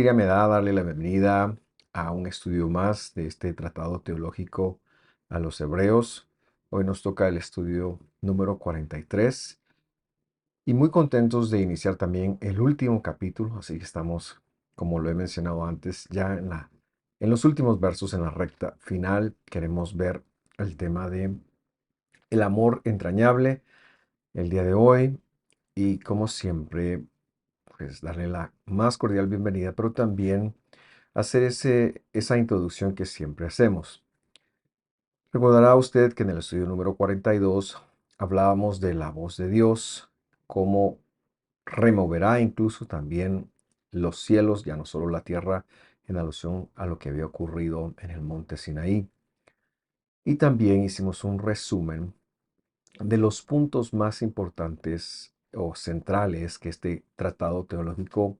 alegría me da darle la bienvenida a un estudio más de este tratado teológico a los Hebreos. Hoy nos toca el estudio número 43 y muy contentos de iniciar también el último capítulo, así que estamos, como lo he mencionado antes, ya en los últimos versos, en la recta final. Queremos ver el tema de el amor entrañable el día de hoy y, como siempre, pues darle la más cordial bienvenida, pero también hacer esa introducción que siempre hacemos. Recordará usted que en el estudio número 42 hablábamos de la voz de Dios, cómo removerá incluso también los cielos, ya no solo la tierra, en alusión a lo que había ocurrido en el monte Sinaí. Y también hicimos un resumen de los puntos más importantes o centrales que este tratado teológico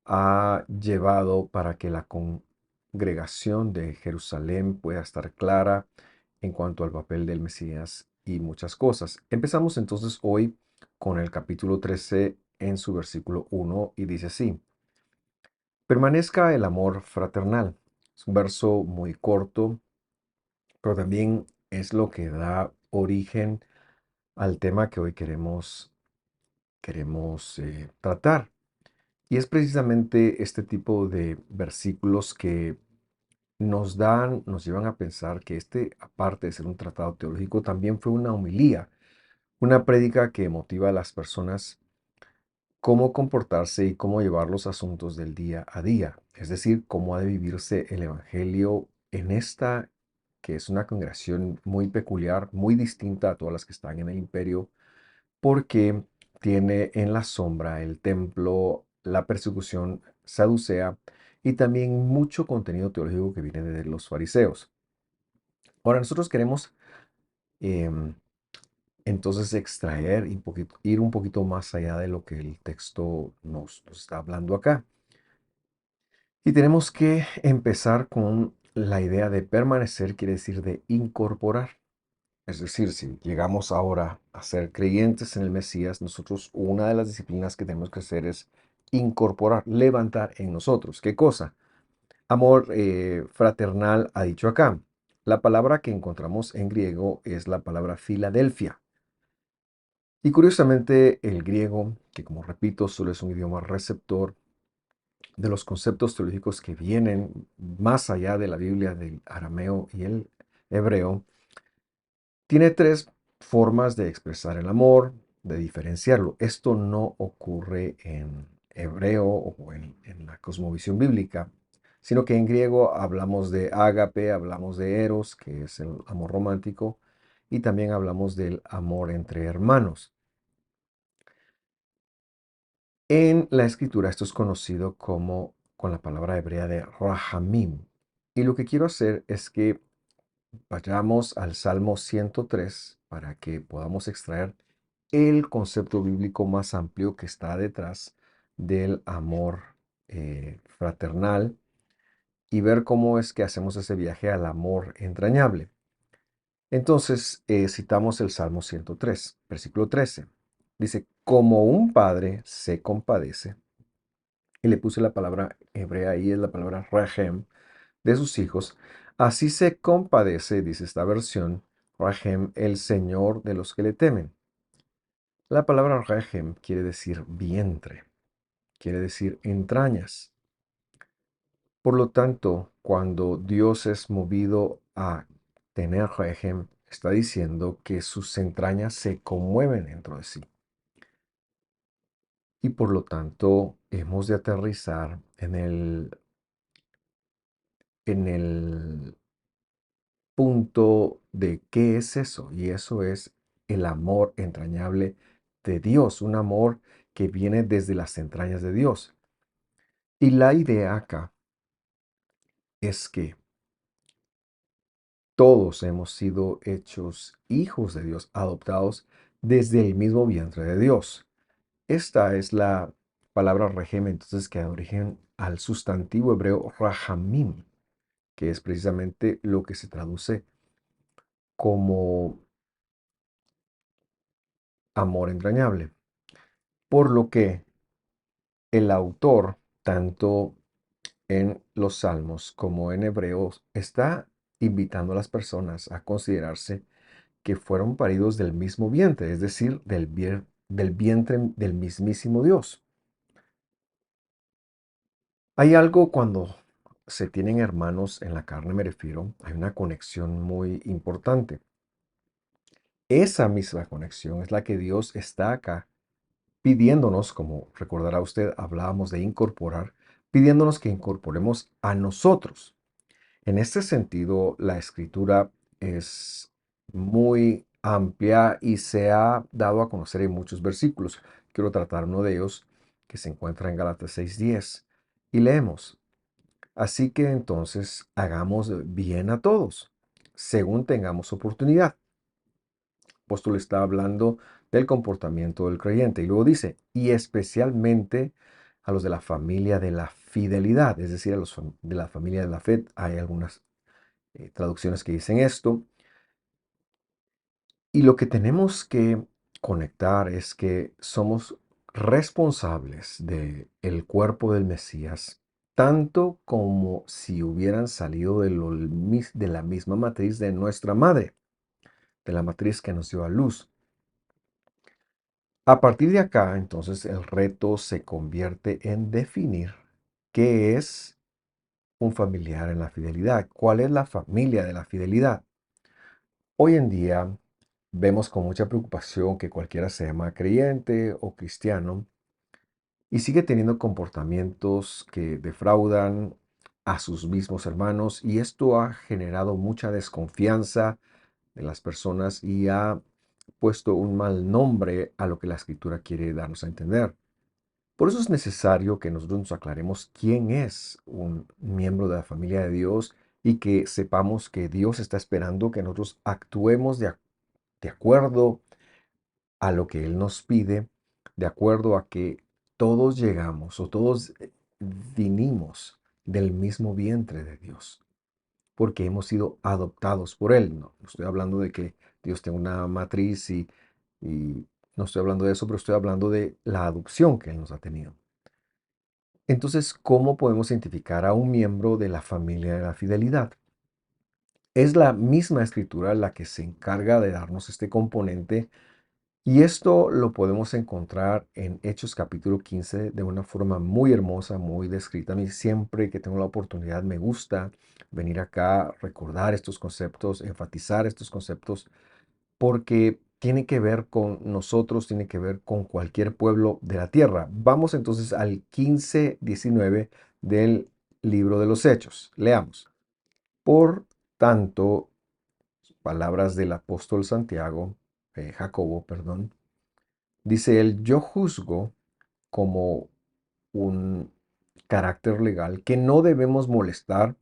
ha llevado para que la congregación de Jerusalén pueda estar clara en cuanto al papel del Mesías y muchas cosas. Empezamos entonces hoy con el capítulo 13 en su versículo 1 y dice así: permanezca el amor fraternal. Es un verso muy corto, pero también es lo que da origen al tema que hoy queremos tratar. Y es precisamente este tipo de versículos que nos llevan a pensar que aparte de ser un tratado teológico, también fue una homilía, una prédica que motiva a las personas cómo comportarse y cómo llevar los asuntos del día a día, es decir, cómo ha de vivirse el Evangelio en esta, que es una congregación muy peculiar, muy distinta a todas las que están en el imperio, porque tiene en la sombra el templo, la persecución saducea y también mucho contenido teológico que viene de los fariseos. Ahora, nosotros queremos em, entonces extraer y ir un poquito más allá de lo que el texto nos está hablando acá. Y tenemos que empezar con la idea de permanecer, quiere decir de incorporar. Es decir, si llegamos ahora a ser creyentes en el Mesías, nosotros una de las disciplinas que tenemos que hacer es incorporar, levantar en nosotros. ¿Qué cosa? Amor fraternal ha dicho acá. La palabra que encontramos en griego es la palabra Filadelfia. Y curiosamente el griego, que como repito, solo es un idioma receptor de los conceptos teológicos que vienen más allá de la Biblia del arameo y el hebreo, tiene tres formas de expresar el amor, de diferenciarlo. Esto no ocurre en hebreo o en la cosmovisión bíblica, sino que en griego hablamos de ágape, hablamos de eros, que es el amor romántico, y también hablamos del amor entre hermanos. En la escritura esto es conocido como con la palabra hebrea de rahamim. Y lo que quiero hacer es que vayamos al Salmo 103 para que podamos extraer el concepto bíblico más amplio que está detrás del amor fraternal y ver cómo es que hacemos ese viaje al amor entrañable. Entonces, citamos el Salmo 103, versículo 13. Dice, como un padre se compadece, y le puse la palabra hebrea ahí, es la palabra rahem, de sus hijos, así se compadece, dice esta versión, rahem, el Señor de los que le temen. La palabra rahem quiere decir vientre, quiere decir entrañas. Por lo tanto, cuando Dios es movido a tener rahem, está diciendo que sus entrañas se conmueven dentro de sí. Y por lo tanto, hemos de aterrizar en el punto de qué es eso. Y eso es el amor entrañable de Dios, un amor que viene desde las entrañas de Dios. Y la idea acá es que todos hemos sido hechos hijos de Dios, adoptados desde el mismo vientre de Dios. Esta es la palabra regem, entonces, que da origen al sustantivo hebreo rahamim, que es precisamente lo que se traduce como amor entrañable. Por lo que el autor, tanto en los Salmos como en Hebreos, está invitando a las personas a considerarse que fueron paridos del mismo vientre, es decir, del vientre del mismísimo Dios. Hay algo cuando se tienen hermanos en la carne, me refiero, hay una conexión muy importante. Esa misma conexión es la que Dios está acá pidiéndonos, como recordará usted, hablábamos de incorporar, pidiéndonos que incorporemos a nosotros. En este sentido, la escritura es muy amplia y se ha dado a conocer en muchos versículos. Quiero tratar uno de ellos que se encuentra en Gálatas 6:10 y leemos: Así que entonces hagamos bien a todos, según tengamos oportunidad. El apóstol está hablando del comportamiento del creyente y luego dice, y especialmente a los de la familia de la fidelidad, es decir, a los de la familia de la fe. Hay algunas traducciones que dicen esto. Y lo que tenemos que conectar es que somos responsables del cuerpo del Mesías, tanto como si hubieran salido de la misma matriz de nuestra madre, de la matriz que nos dio a luz. A partir de acá, entonces, el reto se convierte en definir qué es un familiar en la fidelidad, cuál es la familia de la fidelidad. Hoy en día vemos con mucha preocupación que cualquiera se llama creyente o cristiano y sigue teniendo comportamientos que defraudan a sus mismos hermanos, y esto ha generado mucha desconfianza de las personas y ha puesto un mal nombre a lo que la escritura quiere darnos a entender. Por eso es necesario que nosotros nos aclaremos quién es un miembro de la familia de Dios y que sepamos que Dios está esperando que nosotros actuemos de acuerdo a lo que Él nos pide, de acuerdo a que todos llegamos o todos vinimos del mismo vientre de Dios, porque hemos sido adoptados por Él. No estoy hablando de que Dios tenga una matriz y no estoy hablando de eso, pero estoy hablando de la adopción que Él nos ha tenido. Entonces, ¿cómo podemos identificar a un miembro de la familia de la fidelidad? Es la misma escritura la que se encarga de darnos este componente. Y esto lo podemos encontrar en Hechos capítulo 15 de una forma muy hermosa, muy descrita. A mí siempre que tengo la oportunidad me gusta venir acá, recordar estos conceptos, enfatizar estos conceptos, porque tiene que ver con nosotros, tiene que ver con cualquier pueblo de la tierra. Vamos entonces al 15:19 del libro de los Hechos. Leamos. Por tanto, palabras del apóstol Jacobo, perdón. Dice él, yo juzgo como un carácter legal que no debemos molestar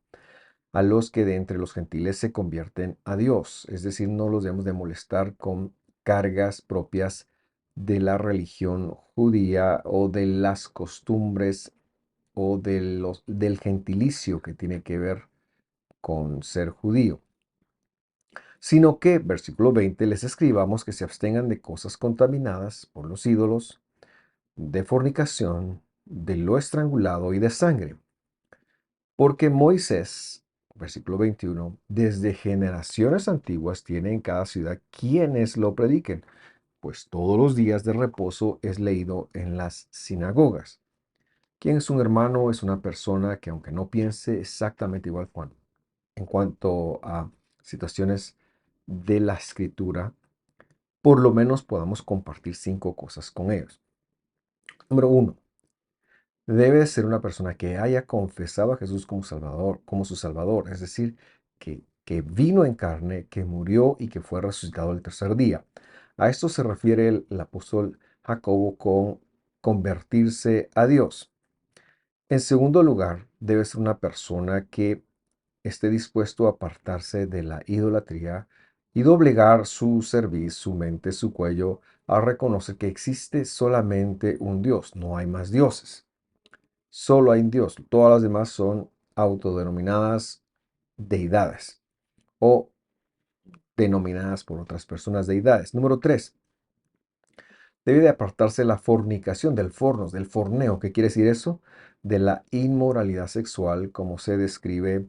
a los que de entre los gentiles se convierten a Dios. Es decir, no los debemos de molestar con cargas propias de la religión judía o de las costumbres o del gentilicio que tiene que ver con ser judío, sino que, versículo 20, les escribamos que se abstengan de cosas contaminadas por los ídolos, de fornicación, de lo estrangulado y de sangre. Porque Moisés, versículo 21, desde generaciones antiguas tiene en cada ciudad quienes lo prediquen, pues todos los días de reposo es leído en las sinagogas. ¿Quién es un hermano? Es una persona que, aunque no piense exactamente igual en cuanto a situaciones de la escritura, por lo menos podamos compartir 5 cosas con ellos. Número 1. Debe ser una persona que haya confesado a Jesús como Salvador, como su Salvador, es decir, que vino en carne, que murió y que fue resucitado el tercer día. A esto se refiere el apóstol Jacobo con convertirse a Dios. En segundo lugar, debe ser una persona que esté dispuesto a apartarse de la idolatría y doblegar su cerviz, su mente, su cuello, a reconocer que existe solamente un Dios, no hay más dioses. Solo hay un Dios. Todas las demás son autodenominadas deidades o denominadas por otras personas deidades. Número 3. Debe de apartarse la fornicación del fornos, del forneo. ¿Qué quiere decir eso? De la inmoralidad sexual, como se describe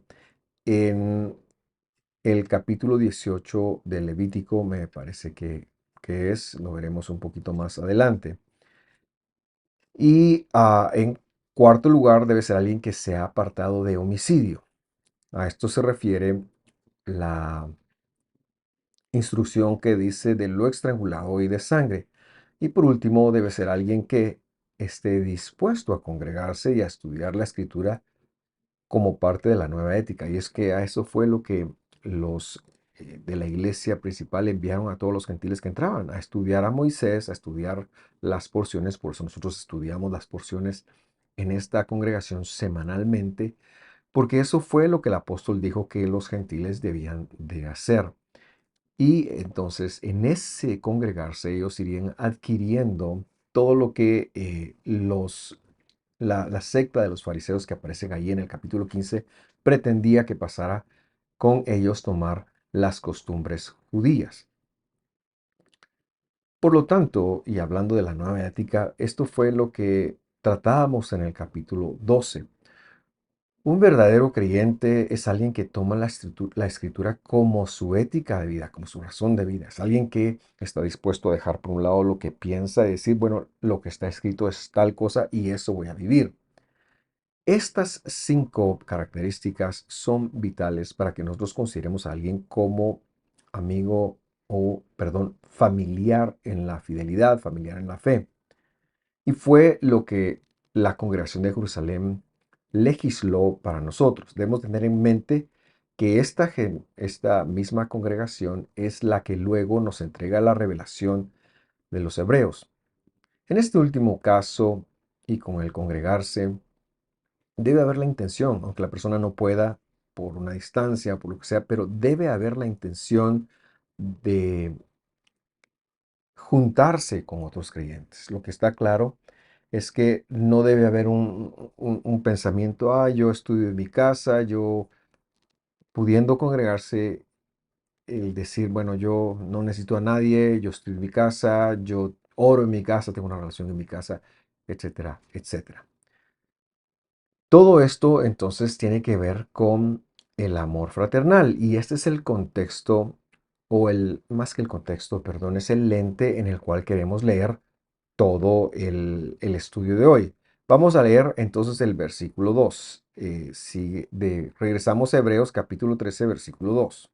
en el capítulo 18 del Levítico, me parece que es, lo veremos un poquito más adelante. Y en cuarto lugar, debe ser alguien que se ha apartado de homicidio. A esto se refiere la instrucción que dice de lo estrangulado y de sangre. Y por último, debe ser alguien que esté dispuesto a congregarse y a estudiar la escritura como parte de la nueva ética. Y es que a eso fue lo que los de la iglesia principal enviaron a todos los gentiles que entraban, a estudiar a Moisés, a estudiar las porciones. Por eso nosotros estudiamos las porciones en esta congregación semanalmente, porque eso fue lo que el apóstol dijo que los gentiles debían de hacer. Y entonces en ese congregarse ellos irían adquiriendo todo lo que la secta de los fariseos que aparecen ahí en el capítulo 15 pretendía que pasara con ellos tomar las costumbres judías. Por lo tanto, y hablando de la nueva ética, esto fue lo que tratábamos en el capítulo 12. Un verdadero creyente es alguien que toma la escritura como su ética de vida, como su razón de vida. Es alguien que está dispuesto a dejar por un lado lo que piensa y decir, bueno, lo que está escrito es tal cosa y eso voy a vivir. Estas 5 características son vitales para que nosotros consideremos a alguien como amigo o, perdón, familiar en la fidelidad, familiar en la fe. Y fue lo que la congregación de Jerusalén legisló para nosotros. Debemos tener en mente que esta misma congregación es la que luego nos entrega la revelación de los hebreos. En este último caso, y con el congregarse, debe haber la intención, aunque la persona no pueda por una distancia, por lo que sea, pero debe haber la intención de juntarse con otros creyentes. Lo que está claro es que no debe haber un pensamiento, yo estudio en mi casa, yo pudiendo congregarse, el decir, bueno, yo no necesito a nadie, yo estoy en mi casa, yo oro en mi casa, tengo una relación en mi casa, etcétera, etcétera. Todo esto entonces tiene que ver con el amor fraternal y este es el contexto, más que el contexto, perdón, es el lente en el cual queremos leer todo el estudio de hoy. Vamos a leer entonces el versículo 2. Regresamos a Hebreos capítulo 13, versículo 2.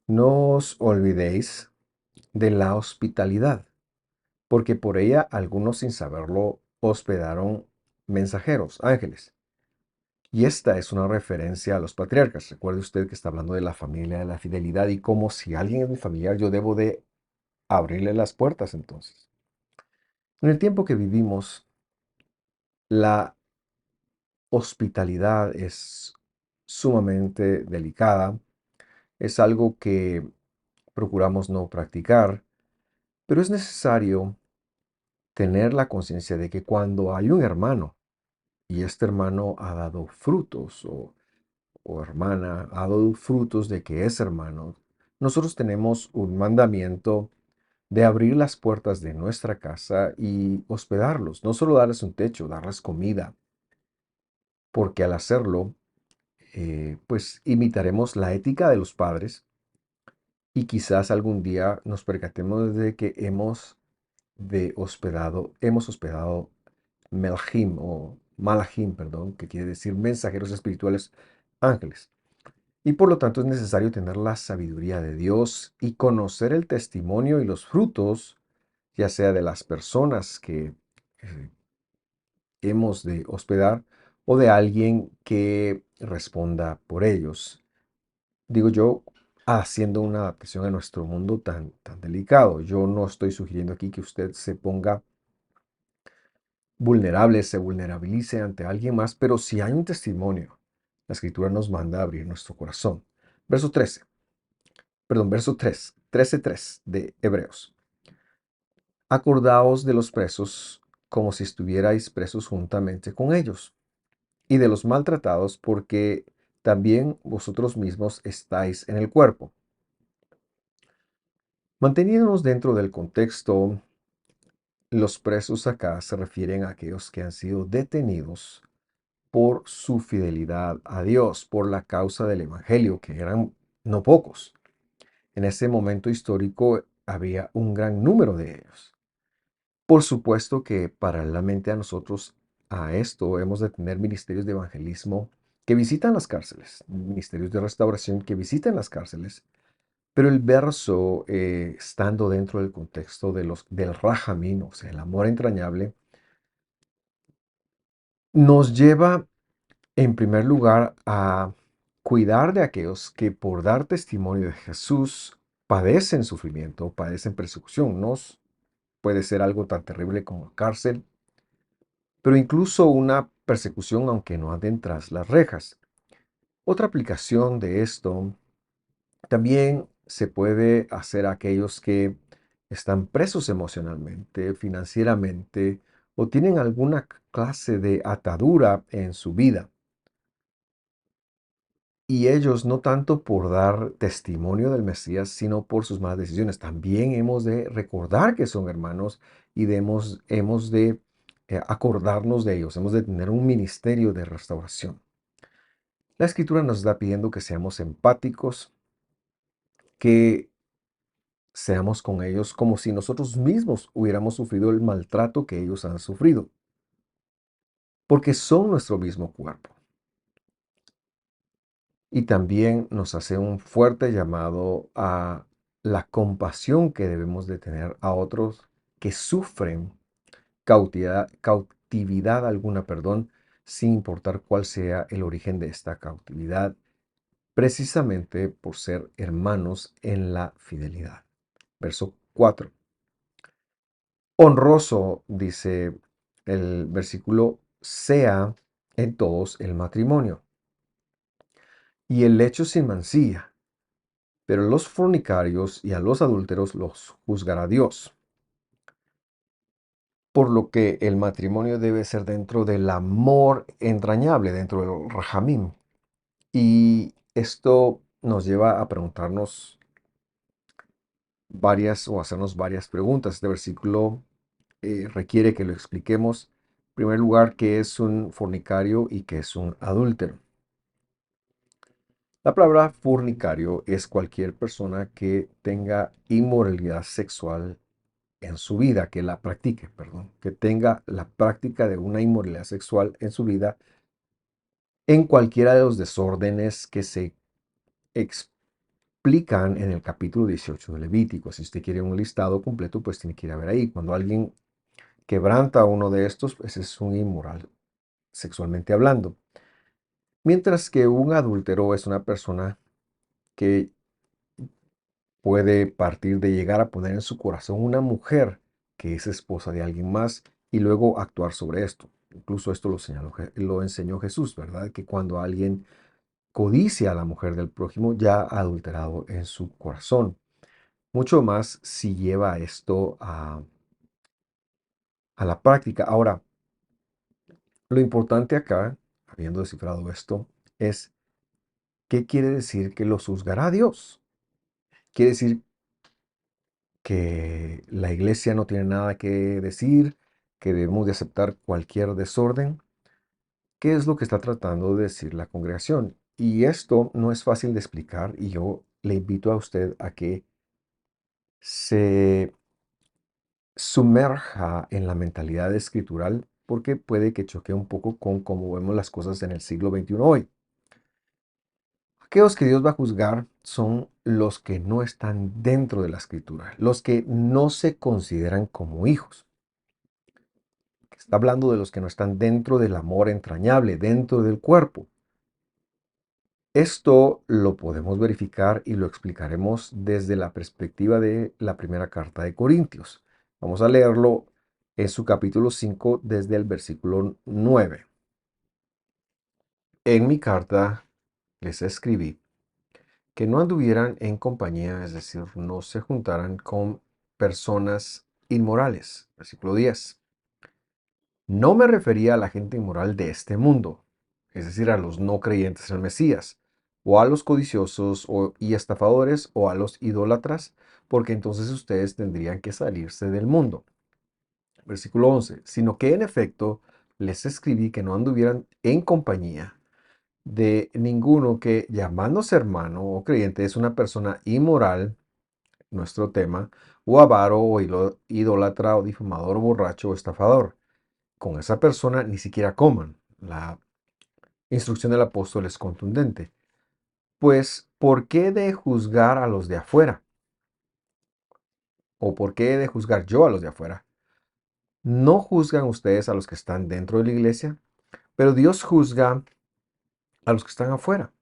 No os olvidéis de la hospitalidad, porque por ella algunos sin saberlo hospedaron mensajeros, ángeles. Y esta es una referencia a los patriarcas. Recuerde usted que está hablando de la familia, de la fidelidad y como si alguien es mi familiar, yo debo de abrirle las puertas entonces. En el tiempo que vivimos, la hospitalidad es sumamente delicada, es algo que procuramos no practicar, pero es necesario tener la conciencia de que cuando hay un hermano y este hermano ha dado frutos o hermana ha dado frutos de que es hermano, nosotros tenemos un mandamiento de abrir las puertas de nuestra casa y hospedarlos, no solo darles un techo, darles comida, porque al hacerlo, pues imitaremos la ética de los padres y quizás algún día nos percatemos de que hemos hospedado Melhim o Malachim, perdón, que quiere decir mensajeros espirituales, ángeles. Y por lo tanto es necesario tener la sabiduría de Dios y conocer el testimonio y los frutos, ya sea de las personas que eh, hemos de hospedar o de alguien que responda por ellos. Digo yo, haciendo una adaptación a nuestro mundo tan delicado. Yo no estoy sugiriendo aquí que usted se ponga vulnerable, se vulnerabilice ante alguien más, pero si hay un testimonio, la escritura nos manda a abrir nuestro corazón. Verso 13. Perdón, verso 3, 13:3 de Hebreos. Acordaos de los presos como si estuvierais presos juntamente con ellos, y de los maltratados porque también vosotros mismos estáis en el cuerpo. Manteniéndonos dentro del contexto, Los presos acá se refieren a aquellos que han sido detenidos por su fidelidad a Dios, por la causa del Evangelio, que eran no pocos. En ese momento histórico había un gran número de ellos. Por supuesto que paralelamente a nosotros, a esto, hemos de tener ministerios de evangelismo que visitan las cárceles, ministerios de restauración que visitan las cárceles, pero el verso, estando dentro del contexto del Rajamín, o sea, el amor entrañable, nos lleva en primer lugar a cuidar de aquellos que por dar testimonio de Jesús padecen sufrimiento, padecen persecución. No puede ser algo tan terrible como cárcel, pero incluso una persecución aunque no anden tras las rejas. Otra aplicación de esto también se puede hacer a aquellos que están presos emocionalmente, financieramente o tienen alguna clase de atadura en su vida. Y ellos no tanto por dar testimonio del Mesías, sino por sus malas decisiones. También hemos de recordar que son hermanos y hemos de acordarnos de ellos. Hemos de tener un ministerio de restauración. La Escritura nos está pidiendo que seamos empáticos, que seamos con ellos como si nosotros mismos hubiéramos sufrido el maltrato que ellos han sufrido, porque son nuestro mismo cuerpo. Y también nos hace un fuerte llamado a la compasión que debemos de tener a otros que sufren cautividad alguna, perdón, sin importar cuál sea el origen de esta cautividad, precisamente por ser hermanos en la fidelidad. Verso 4. Honroso, dice el versículo, sea en todos el matrimonio y el lecho sin mancilla, pero los fornicarios y a los adúlteros los juzgará Dios. Por lo que el matrimonio debe ser dentro del amor entrañable, dentro del rajamim. Y esto nos lleva a preguntarnos varias o hacernos varias preguntas. Este versículo requiere que lo expliquemos. En primer lugar, ¿qué es un fornicario y qué es un adúltero? La palabra fornicario es cualquier persona que tenga inmoralidad sexual en su vida, que la practique, perdón, que tenga la práctica de una inmoralidad sexual en su vida en cualquiera de los desórdenes que se explican en el capítulo 18 de Levítico. Si usted quiere un listado completo, pues tiene que ir a ver ahí. Cuando alguien quebranta uno de estos, pues es un inmoral sexualmente hablando. Mientras que un adúltero es una persona que puede partir de llegar a poner en su corazón una mujer que es esposa de alguien más y luego actuar sobre esto. Incluso esto lo enseñó Jesús, ¿verdad? Que cuando alguien codicia a la mujer del prójimo, ya ha adulterado en su corazón. Mucho más si lleva esto a la práctica. Ahora, lo importante acá, habiendo descifrado esto, es qué quiere decir que lo juzgará Dios. Quiere decir que la iglesia no tiene nada que decir, que debemos de aceptar cualquier desorden. ¿Qué es lo que está tratando de decir la congregación? Y esto no es fácil de explicar y yo le invito a usted a que se sumerja en la mentalidad escritural porque puede que choque un poco con cómo vemos las cosas en el siglo XXI hoy. Aquellos que Dios va a juzgar son los que no están dentro de la escritura, los que no se consideran como hijos. Está hablando de los que no están dentro del amor entrañable, dentro del cuerpo. Esto lo podemos verificar y lo explicaremos desde la perspectiva de la primera carta de Corintios. Vamos a leerlo en su capítulo 5 desde el versículo 9. En mi carta les escribí que no anduvieran en compañía, es decir, no se juntaran con personas inmorales. Versículo 10. No me refería a la gente inmoral de este mundo, es decir, a los no creyentes en el Mesías, o a los codiciosos y estafadores, o a los idólatras, porque entonces ustedes tendrían que salirse del mundo. Versículo 11, sino que en efecto les escribí que no anduvieran en compañía de ninguno que, llamándose hermano o creyente, es una persona inmoral, nuestro tema, o avaro, o idólatra, o difamador, o borracho, o estafador. Con esa persona ni siquiera coman. La instrucción del apóstol es contundente. Pues, ¿por qué he de juzgar a los de afuera? ¿O por qué he de juzgar yo a los de afuera? ¿No juzgan ustedes a los que están dentro de la iglesia? Pero Dios juzga a los que están afuera,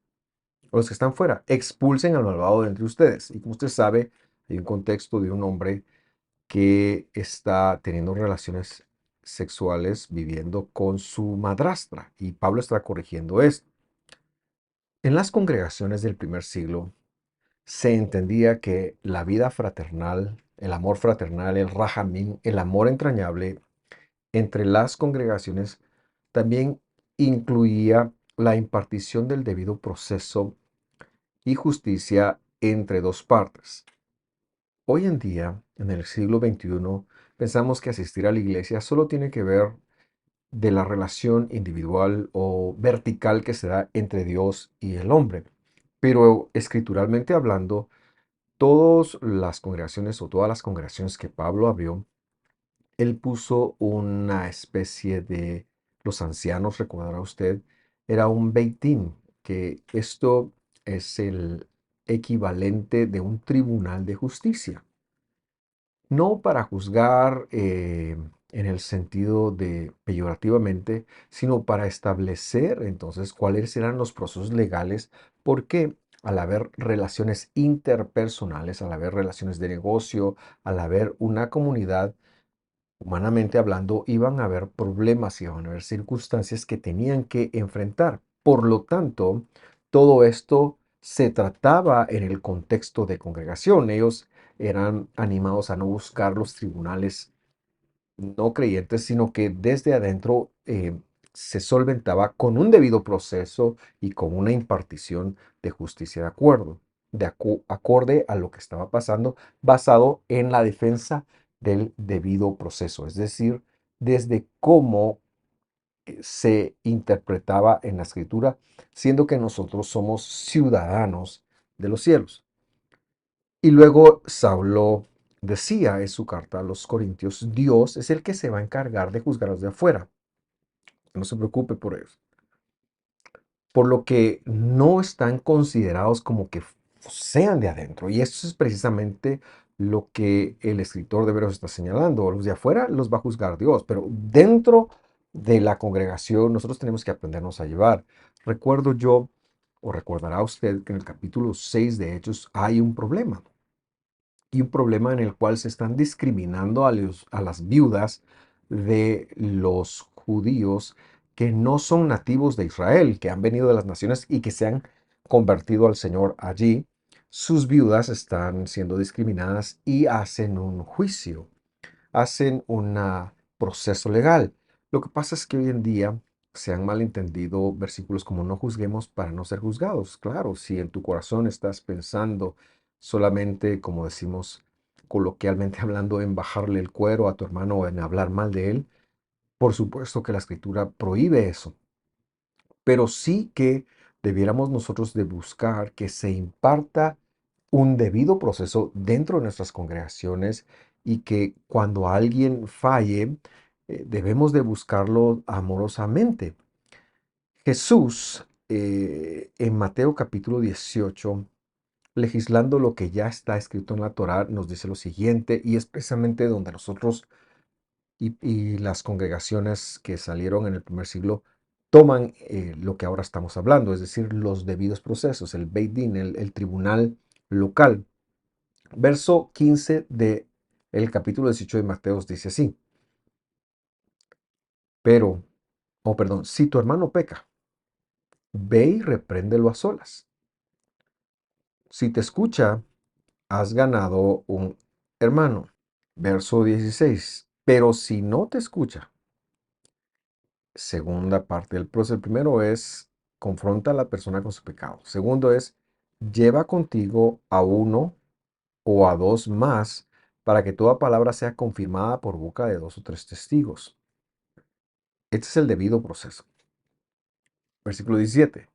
a los que están fuera. Expulsen al malvado de entre ustedes. Y como usted sabe, hay un contexto de un hombre que está teniendo relaciones sexuales viviendo con su madrastra. Y Pablo está corrigiendo esto. En las congregaciones del primer siglo se entendía que la vida fraternal, el rajamín, el amor entrañable entre las congregaciones también incluía la impartición del debido proceso y justicia entre dos partes. Hoy en día, en el siglo XXI, pensamos que asistir a la iglesia solo tiene que ver de la relación individual o vertical que se da entre Dios y el hombre. Pero escrituralmente hablando, todas las congregaciones o todas las congregaciones que Pablo abrió, él puso una especie de, los ancianos, recordará usted, era un beitín, que esto es el equivalente de un tribunal de justicia. No para juzgar en el sentido de peyorativamente, sino para establecer entonces cuáles eran los procesos legales, porque al haber relaciones interpersonales, al haber relaciones de negocio, al haber una comunidad, humanamente hablando, iban a haber problemas, iban a haber circunstancias que tenían que enfrentar. Por lo tanto, todo esto se trataba en el contexto de congregación. Ellos eran animados a no buscar los tribunales no creyentes, sino que desde adentro se solventaba con un debido proceso y con una impartición de justicia de acuerdo, acorde a lo que estaba pasando, basado en la defensa del debido proceso, es decir, desde cómo se interpretaba en la escritura, siendo que nosotros somos ciudadanos de los cielos. Y luego Saulo decía en su carta a los Corintios, Dios es el que se va a encargar de juzgar a los de afuera. No se preocupe por eso. Por lo que no están considerados como que sean de adentro. Y eso es precisamente lo que el escritor de Hebreos está señalando. Los de afuera los va a juzgar Dios, pero dentro de la congregación nosotros tenemos que aprendernos a llevar. Recuerdo yo, o recordará usted, que en el capítulo 6 de Hechos hay un problema. Y un problema en el cual se están discriminando a las viudas de los judíos que no son nativos de Israel, que han venido de las naciones y que se han convertido al Señor allí. Sus viudas están siendo discriminadas y hacen un juicio, hacen un proceso legal. Lo que pasa es que hoy en día se han malentendido versículos como no juzguemos para no ser juzgados. Claro, si en tu corazón estás pensando solamente, como decimos coloquialmente hablando, en bajarle el cuero a tu hermano o en hablar mal de él, por supuesto que la escritura prohíbe eso, pero sí que debiéramos nosotros de buscar que se imparta un debido proceso dentro de nuestras congregaciones y que cuando alguien falle, debemos de buscarlo amorosamente. Jesús, en Mateo capítulo 18, legislando lo que ya está escrito en la Torá, nos dice lo siguiente, y es precisamente donde nosotros y las congregaciones que salieron en el primer siglo toman lo que ahora estamos hablando, es decir, los debidos procesos, el Beit Din, el tribunal local. Verso 15 de el capítulo 18 de Mateos dice así, pero, oh perdón, si tu hermano peca, ve y repréndelo a solas. Si te escucha, has ganado un hermano. Verso 16, pero si no te escucha, segunda parte del proceso. El primero es confronta a la persona con su pecado. Segundo es lleva contigo a uno o a dos más para que toda palabra sea confirmada por boca de dos o tres testigos. Este es el debido proceso. Versículo 17.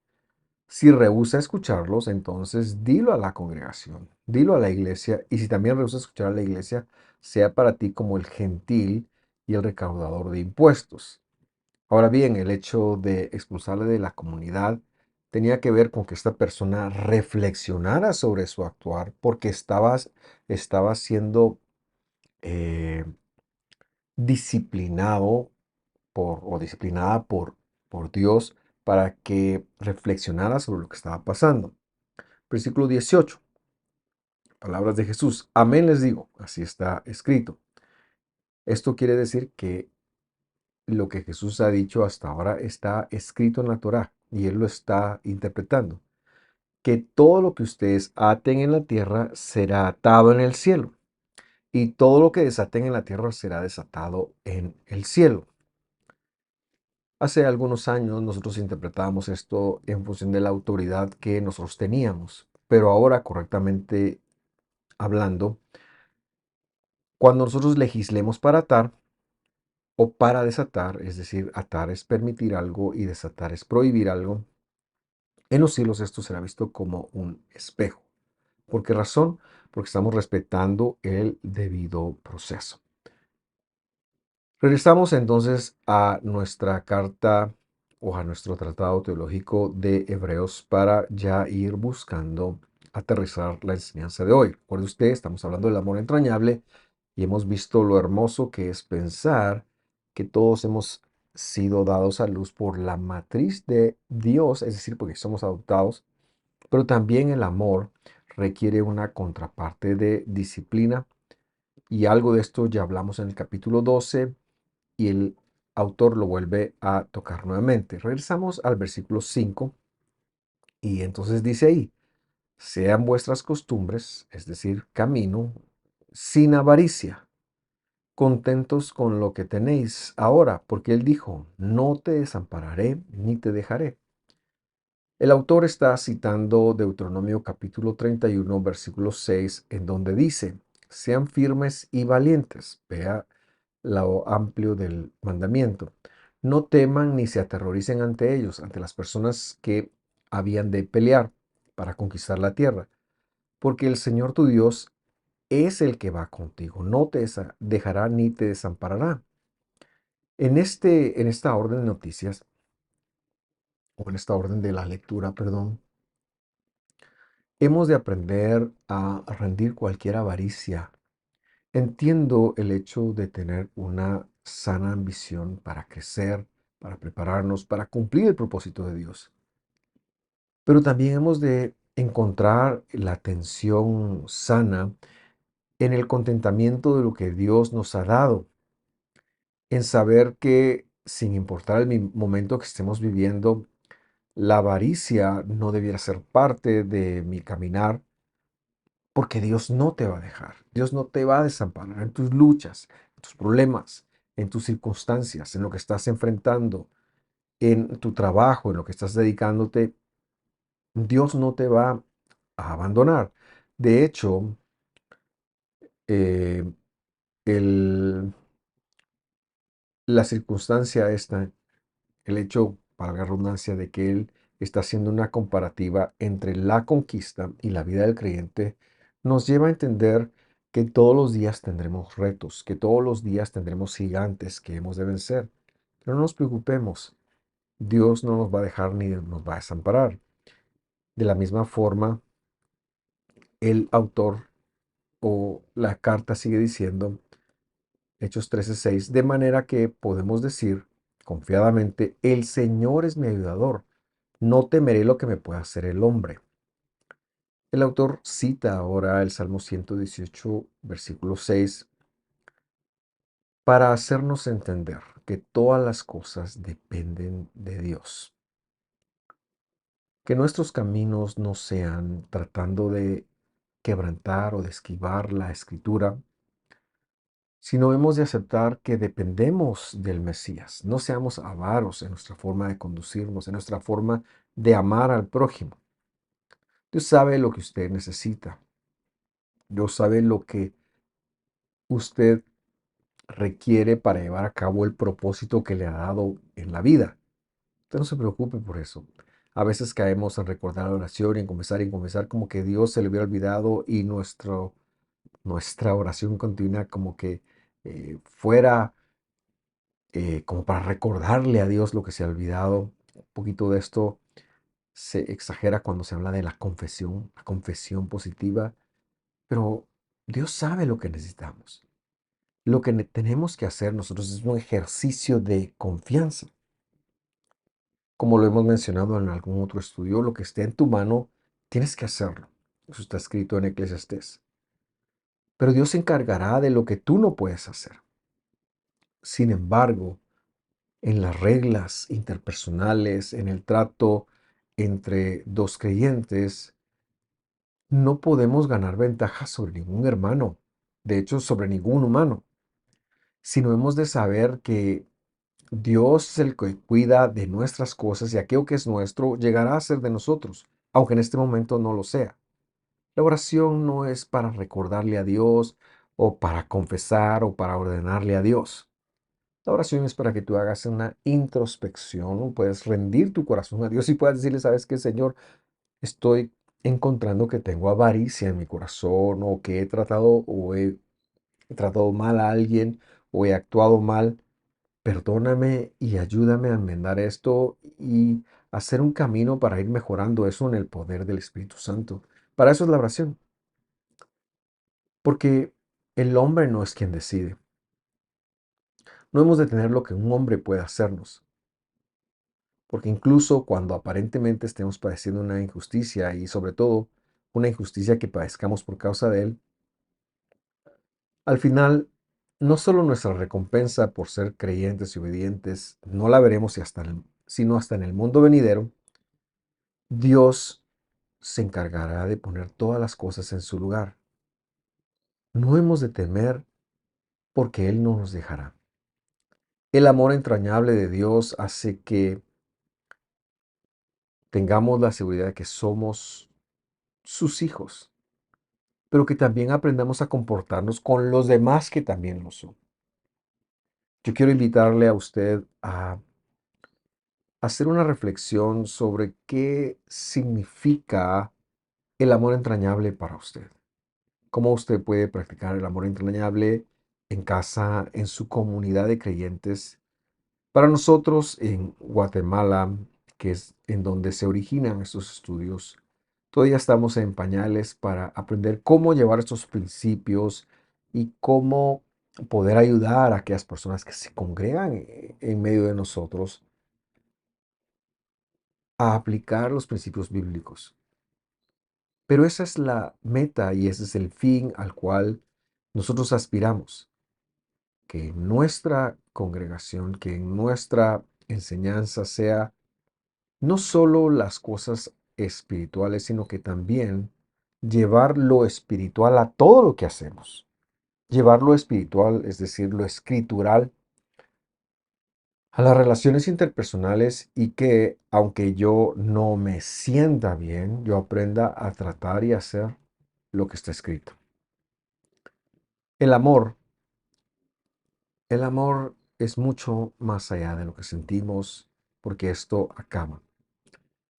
Si rehúsa escucharlos, entonces dilo a la congregación, dilo a la iglesia, y si también rehúsa escuchar a la iglesia, sea para ti como el gentil y el recaudador de impuestos. Ahora bien, el hecho de expulsarle de la comunidad tenía que ver con que esta persona reflexionara sobre su actuar porque estaba siendo eh, disciplinado o disciplinada por Dios para que reflexionara sobre lo que estaba pasando. Versículo 18. Palabras de Jesús. Amén les digo. Así está escrito. Esto quiere decir que lo que Jesús ha dicho hasta ahora está escrito en la Torá y Él lo está interpretando. Que todo lo que ustedes aten en la tierra será atado en el cielo y todo lo que desaten en la tierra será desatado en el cielo. Hace algunos años nosotros interpretábamos esto en función de la autoridad que nosotros teníamos, pero ahora correctamente hablando, cuando nosotros legislemos para atar o para desatar, es decir, atar es permitir algo y desatar es prohibir algo, en los cielos esto será visto como un espejo. ¿Por qué razón? Porque estamos respetando el debido proceso. Regresamos entonces a nuestra carta o a nuestro tratado teológico de Hebreos para ya ir buscando aterrizar la enseñanza de hoy. Recuerde usted, estamos hablando del amor entrañable y hemos visto lo hermoso que es pensar que todos hemos sido dados a luz por la matriz de Dios, es decir, porque somos adoptados, pero también el amor requiere una contraparte de disciplina y algo de esto ya hablamos en el capítulo 12 y el autor lo vuelve a tocar nuevamente. Regresamos al versículo 5 y entonces dice ahí, sean vuestras costumbres, es decir, camino, sin avaricia, contentos con lo que tenéis ahora, porque él dijo, no te desampararé ni te dejaré. El autor está citando Deuteronomio capítulo 31, versículo 6, en donde dice, sean firmes y valientes. Vea lo amplio del mandamiento. No teman ni se aterroricen ante ellos, ante las personas que habían de pelear para conquistar la tierra, porque el Señor tu Dios es el que va contigo, no te dejará ni te desamparará. En esta orden de noticias, o en esta orden de la lectura, perdón, hemos de aprender a rendir cualquier avaricia. Entiendo el hecho de tener una sana ambición para crecer, para prepararnos, para cumplir el propósito de Dios. Pero también hemos de encontrar la atención sana en el contentamiento de lo que Dios nos ha dado, en saber que sin importar el momento que estemos viviendo, la avaricia no debiera ser parte de mi caminar, porque Dios no te va a dejar, Dios no te va a desamparar en tus luchas, en tus problemas, en tus circunstancias, en lo que estás enfrentando, en tu trabajo, en lo que estás dedicándote. Dios no te va a abandonar. De hecho, eh, el- la circunstancia esta, el hecho, para la redundancia, de que Él está haciendo una comparativa entre la conquista y la vida del creyente, nos lleva a entender que todos los días tendremos retos, que todos los días tendremos gigantes que hemos de vencer. Pero no nos preocupemos, Dios no nos va a dejar ni nos va a desamparar. De la misma forma, el autor o la carta sigue diciendo, Hechos 13:6, de manera que podemos decir confiadamente, el Señor es mi ayudador, no temeré lo que me pueda hacer el hombre. El autor cita ahora el Salmo 118, versículo 6, para hacernos entender que todas las cosas dependen de Dios. Que nuestros caminos no sean tratando de quebrantar o de esquivar la escritura, sino hemos de aceptar que dependemos del Mesías. No seamos avaros en nuestra forma de conducirnos, en nuestra forma de amar al prójimo. Dios sabe lo que usted necesita. Dios sabe lo que usted requiere para llevar a cabo el propósito que le ha dado en la vida. Usted no se preocupe por eso. A veces caemos en recordar la oración y en confesar como que Dios se le hubiera olvidado y nuestra oración continua como que fuera como para recordarle a Dios lo que se ha olvidado. Un poquito de esto se exagera cuando se habla de la confesión positiva, pero Dios sabe lo que necesitamos. Lo que tenemos que hacer nosotros es un ejercicio de confianza. Como lo hemos mencionado en algún otro estudio, lo que esté en tu mano, tienes que hacerlo. Eso está escrito en Eclesiastés. Pero Dios se encargará de lo que tú no puedes hacer. Sin embargo, en las reglas interpersonales, en el trato entre dos creyentes, no podemos ganar ventaja sobre ningún hermano, de hecho sobre ningún humano, sino hemos de saber que Dios es el que cuida de nuestras cosas y aquello que es nuestro llegará a ser de nosotros, aunque en este momento no lo sea. La oración no es para recordarle a Dios o para confesar o para ordenarle a Dios. La oración es para que tú hagas una introspección, ¿no? Puedes rendir tu corazón a Dios y puedas decirle, ¿sabes qué, Señor? Estoy encontrando que tengo avaricia en mi corazón o que he tratado mal a alguien o he actuado mal. Perdóname y ayúdame a enmendar esto y hacer un camino para ir mejorando eso en el poder del Espíritu Santo. Para eso es la oración, porque el hombre no es quien decide. No hemos de tener lo que un hombre puede hacernos, porque incluso cuando aparentemente estemos padeciendo una injusticia y sobre todo una injusticia que padezcamos por causa de él, al final no solo nuestra recompensa por ser creyentes y obedientes no la veremos sino hasta en el mundo venidero, Dios se encargará de poner todas las cosas en su lugar. No hemos de temer porque Él no nos dejará. El amor entrañable de Dios hace que tengamos la seguridad de que somos sus hijos, pero que también aprendamos a comportarnos con los demás que también lo son. Yo quiero invitarle a usted a hacer una reflexión sobre qué significa el amor entrañable para usted. Cómo usted puede practicar el amor entrañable en casa, en su comunidad de creyentes. Para nosotros en Guatemala, que es en donde se originan estos estudios, todavía estamos en pañales para aprender cómo llevar estos principios y cómo poder ayudar a aquellas personas que se congregan en medio de nosotros a aplicar los principios bíblicos. Pero esa es la meta y ese es el fin al cual nosotros aspiramos, que en nuestra congregación, que en nuestra enseñanza sea no solo las cosas espirituales, sino que también llevar lo espiritual a todo lo que hacemos. Llevar lo espiritual, es decir, lo escritural, a las relaciones interpersonales y que, aunque yo no me sienta bien, yo aprenda a tratar y hacer lo que está escrito. El amor, el amor es mucho más allá de lo que sentimos, porque esto acaba.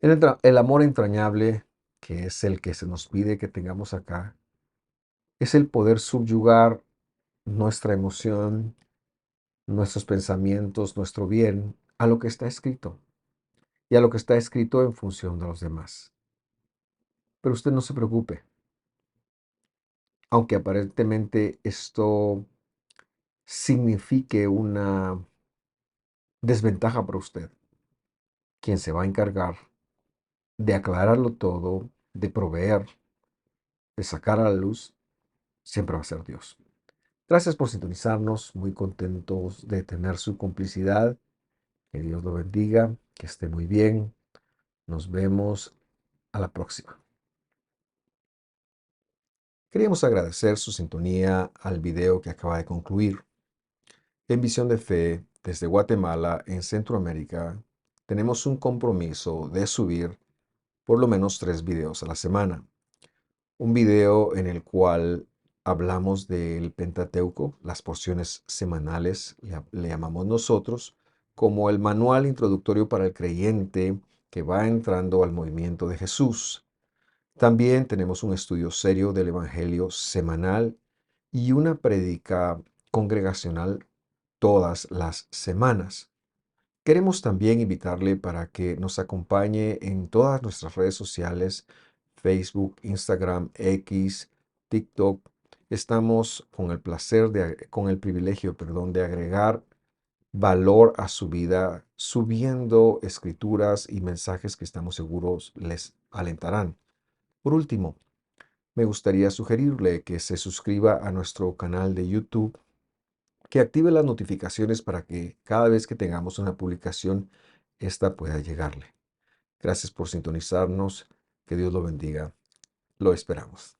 El amor entrañable, que es el que se nos pide que tengamos acá, es el poder subyugar nuestra emoción, nuestros pensamientos, nuestro bien a lo que está escrito y a lo que está escrito en función de los demás. Pero usted no se preocupe, aunque aparentemente esto signifique una desventaja para usted, quien se va a encargar de aclararlo todo, de proveer, de sacar a la luz, siempre va a ser Dios. Gracias por sintonizarnos, muy contentos de tener su complicidad. Que Dios lo bendiga, que esté muy bien. Nos vemos a la próxima. Queríamos agradecer su sintonía al video que acaba de concluir. En Visión de Fe, desde Guatemala, en Centroamérica, tenemos un compromiso de subir por lo menos 3 videos a la semana. Un video en el cual hablamos del Pentateuco, las porciones semanales, le llamamos nosotros, como el manual introductorio para el creyente que va entrando al movimiento de Jesús. También tenemos un estudio serio del Evangelio semanal y una prédica congregacional todas las semanas. Queremos también invitarle para que nos acompañe en todas nuestras redes sociales, Facebook, Instagram, X, TikTok. Estamos con el placer con el privilegio, perdón, de agregar valor a su vida, subiendo escrituras y mensajes que estamos seguros les alentarán. Por último, me gustaría sugerirle que se suscriba a nuestro canal de YouTube, que active las notificaciones para que cada vez que tengamos una publicación, esta pueda llegarle. Gracias por sintonizarnos. Que Dios lo bendiga. Lo esperamos.